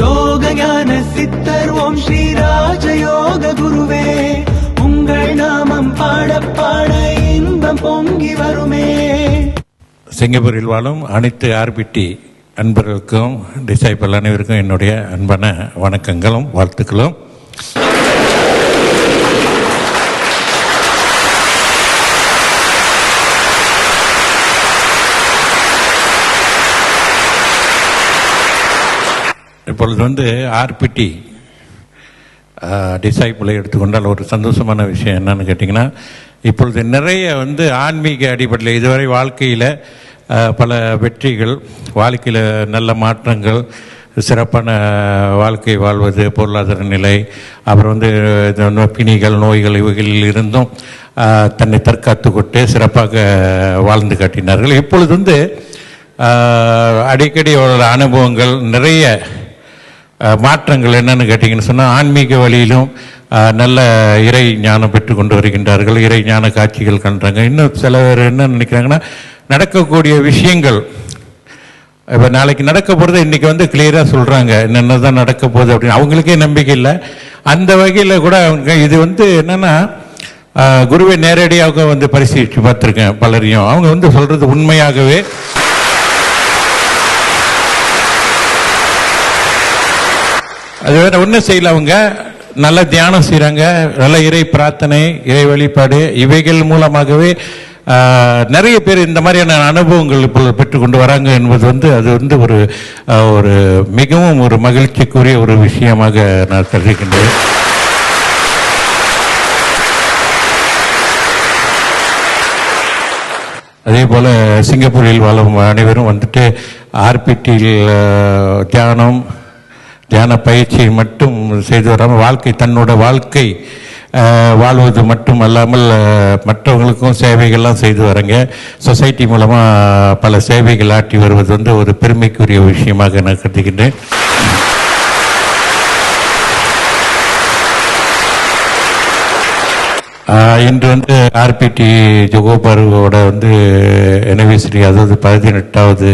யோக ஞான சித்தர் ஓம் ஸ்ரீ ராஜயோக குருவே, உங்கள் நாமம் பாட பாட இன்பம் பொங்கி வருமே. சிங்கப்பூரில் வாழும் அனைத்து ஆர்பிடி அன்பர்களுக்கும் டிசைபிள் அனைவருக்கும் என்னுடைய அன்பான வணக்கங்களும் வாழ்த்துக்களும். இப்பொழுது ஆர்பிடி டிசைபிளை எடுத்துக்கொண்டால் ஒரு சந்தோஷமான விஷயம் என்னன்னு கேட்டிங்கன்னா, இப்பொழுது நிறைய ஆன்மீக அடிப்படையில் இதுவரை வாழ்க்கையில் பல வெற்றிகள், வாழ்க்கையில் நல்ல மாற்றங்கள், சிறப்பான வாழ்க்கை வாழ்வது, பொருளாதார நிலை, அப்புறம் பிணிகள், நோய்கள் இவைகளில் இருந்தும் தன்னை தற்காத்து கொண்டு சிறப்பாக வாழ்ந்து காட்டினார்கள். இப்பொழுது அடிக்கடி அவரோட அனுபவங்கள் நிறைய மாற்றங்கள் என்னன்னு கேட்டிங்கன்னு சொன்னால், ஆன்மீக வழியிலும் நல்ல இறை ஞானம் பெற்று கொண்டு வருகின்றார்கள். இறை ஞான காட்சிகள் காண்றாங்க. இன்னும் சில பேர் என்ன நினைக்கிறாங்கன்னா, நடக்கக்கூடிய விஷயங்கள் இப்போ நாளைக்கு நடக்க போகிறத இன்றைக்கி கிளியராக சொல்கிறாங்க, என்னென்ன தான் நடக்க போகுது அப்படின்னு. அவங்களுக்கே நம்பிக்கை இல்லை. அந்த வகையில் கூட அவங்க இது என்னென்னா, குருவை நேரடியாக பரிசீலித்து பார்த்துருக்கேன் பலரையும். அவங்க சொல்கிறது உண்மையாகவே அது வேற ஒன்றும் செய்யல. அவங்க நல்ல தியானம் செய்கிறாங்க, நல்ல இறை பிரார்த்தனை, இறை வழிபாடு, இவைகள் மூலமாகவே நிறைய பேர் இந்த மாதிரியான அனுபவங்கள் இப்போ பெற்றுக்கொண்டு வராங்க என்பது அது ஒரு மிகவும் ஒரு மகிழ்ச்சிக்குரிய ஒரு விஷயமாக நான் கருதுகின்றேன். அதே போல் சிங்கப்பூரில் வாழும் அனைவரும் ஆர்பிடியில் தியான பயிற்சியை மட்டும் செய்து வராமல் தன்னோட வாழ்க்கை வாழ்வது மட்டும் அல்லாமல் மற்றவங்களுக்கும் சேவைகள்லாம் செய்து வராங்க. சொசைட்டி மூலமாக பல சேவைகள் ஆற்றி வருவது ஒரு பெருமைக்குரிய விஷயமாக நான் கருதுகின்றேன். இன்று ஆர்பிடி ஜோகோபாருவோட அனிவர்சரி, அதாவது 18வது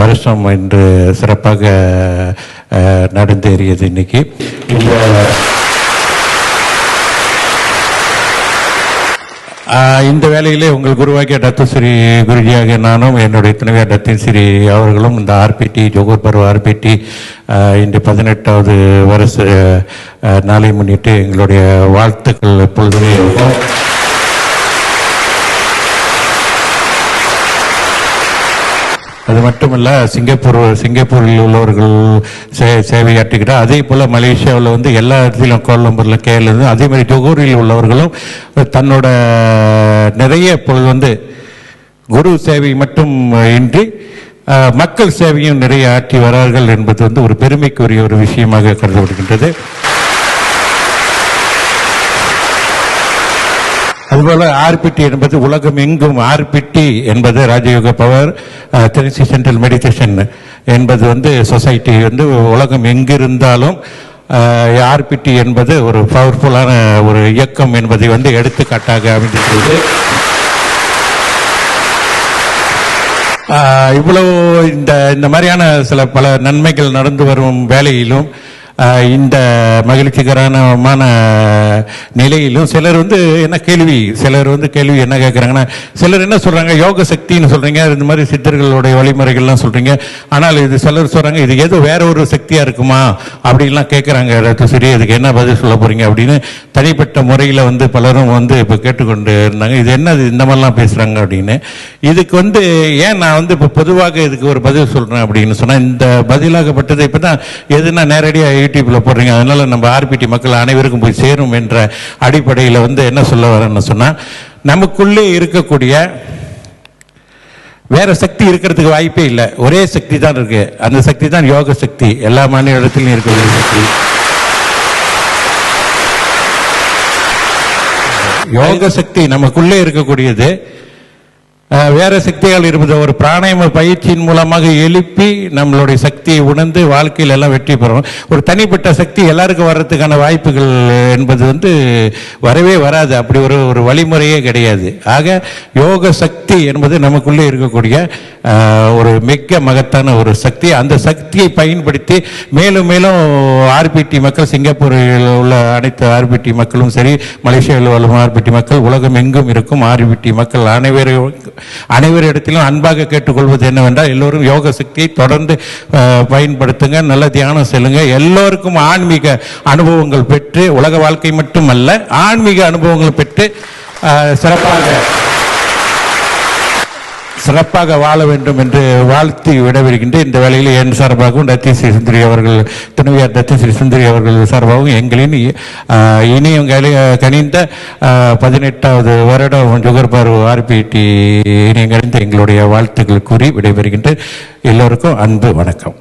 வருஷம் இன்று சிறப்பாக நடந்தேறியது. இன்னைக்கு இந்த வேலையிலே உங்கள் குருவாகிய டத்துஸ்ரீ குருஜியாக நானும் என்னுடைய துணைவியார் டத்தின்ஸ்ரீ அவர்களும் இந்த ஆர்பிடி ஜோகோபாரு ஆர்பிடி இன்று 18வது வருஷ நாளை முன்னிட்டு எங்களுடைய வாழ்த்துக்கள் எப்பொழுதுமே இருக்கும். அது மட்டுமல்ல, சிங்கப்பூரில் உள்ளவர்கள் சேவையாற்றுகிறார். அதே போல் மலேசியாவில் எல்லா இடத்துலையும், கோலம்பூரில், கேரளா, அதே மாதிரி ஜொகூரில் உள்ளவர்களும் தன்னோட நிறைய இப்பொழுது குரு சேவை மட்டும் இன்றி மக்கள் சேவையும் நிறைய ஆற்றி வரார்கள் என்பது ஒரு பெருமைக்குரிய ஒரு விஷயமாக கருதப்படுகின்றது. அதுபோல ஆர்பிடி என்பது உலகம் எங்கும், ஆர்பிடி என்பது ராஜயோக பவர் தெரசி சென்ட்ரல் மெடிடேஷன் என்பது சொசைட்டி உலகம் எங்கிருந்தாலும் ஆர்பிடி என்பது ஒரு பவர்ஃபுல்லான ஒரு இயக்கம் என்பதை எடுத்துக்காட்டாக அமைந்திருக்கிறது. இவ்வளவு இந்த மாதிரியான பல நன்மைகள் நடந்து வரும் வேலையிலும், இந்த மகிழ்ச்சிகரமான நிலையிலும் சிலர் என்ன கேள்வி என்ன கேட்குறாங்கன்னா, சிலர் என்ன சொல்கிறாங்க, யோக சக்தின்னு சொல்கிறீங்க, இந்த மாதிரி சித்தர்களுடைய வழிமுறைகள்லாம் சொல்கிறீங்க, ஆனால் இது சிலர் சொல்கிறாங்க இது ஏதோ வேற ஒரு சக்தியாக இருக்குமா அப்படின்லாம் கேட்குறாங்க. சரி, அதுக்கு என்ன பதில் சொல்ல போகிறீங்க அப்படின்னு தனிப்பட்ட முறையில் பலரும் இப்போ கேட்டுக்கொண்டு இருந்தாங்க. இது என்னது இந்த மாதிரிலாம் பேசுகிறாங்க அப்படின்னு. இதுக்கு ஏன் நான் இப்போ பொதுவாக இதுக்கு ஒரு பதில் சொல்கிறேன் அப்படின்னு சொன்னால், இந்த பதிலாகப்பட்டது இப்போ தான் எதுனா நேரடியாக யூடியூப்ல போடுறீங்க, அதனால நம்ம ஆர்பிடி மக்கள் அனைவருக்கும் போய் சேரும் என்ற அடிப்படையில் என்ன சொல்ல வரேன்னு சொன்னா, நமக்குள்ளே இருக்கக்கூடிய வேற சக்தி இருக்கிறதுக்கு வாய்ப்பே இல்லை. ஒரே சக்தி தான் இருக்கு. அந்த சக்தி தான் யோக சக்தி. எல்லா மாநில இடத்திலும் இருக்கக்கூடிய சக்தி யோக சக்தி நமக்குள்ளே இருக்கக்கூடியது. வேற சக்திகள் இருப்பது ஒரு பிராணாயாம பயிற்சியின் மூலமாக எழுப்பி நம்மளுடைய சக்தியை உணர்ந்து வாழ்க்கையில் எல்லாம் வெற்றி பெறும். ஒரு தனிப்பட்ட சக்தி எல்லாருக்கும் வர்றதுக்கான வாய்ப்புகள் என்பது வரவே வராது. அப்படி ஒரு வழிமுறையே கிடையாது. ஆக யோக சக்தி என்பது நமக்குள்ளே இருக்கக்கூடிய ஒரு மிக மகத்தான ஒரு சக்தி. அந்த சக்தியை பயன்படுத்தி மேலும் மேலும் ஆர்பிடி மக்கள், சிங்கப்பூரில் உள்ள அனைத்து ஆர்பிடி மக்களும் சரி, மலேசியாவில் உள்ள ஆர்பிடி மக்கள், உலகம் எங்கும் இருக்கும் ஆர்பிடி மக்கள் அனைவரிடத்திலும் அன்பாக கேட்டுக்கொள்வது என்னவென்றால், எல்லோரும் யோக சக்தியை தொடர்ந்து பயன்படுத்துங்க, நல்ல தியானம் செல்லுங்க. எல்லோருக்கும் ஆன்மீக அனுபவங்கள் பெற்று, உலக வாழ்க்கை மட்டுமல்ல ஆன்மீக அனுபவங்கள் பெற்று சிறப்பாக வாழ வேண்டும் என்று வாழ்த்தி விடவிருக்கின்ற இந்த வேளையில் என் சார்பாகவும் ரத்திஸ்ரீ சுந்தரி அவர்கள், துணைவியார் ரத்திஸ்ரீ சுந்தரி அவர்கள் சார்பாகவும் எங்களின் இனியும் கனிந்த 18வது வருடம் ஜுகர்பார் ஆர்பிடி இணையங்கணிந்த எங்களுடைய வாழ்த்துக்கள் கூறி விடைபெறுகின்ற எல்லோருக்கும் அன்பு வணக்கம்.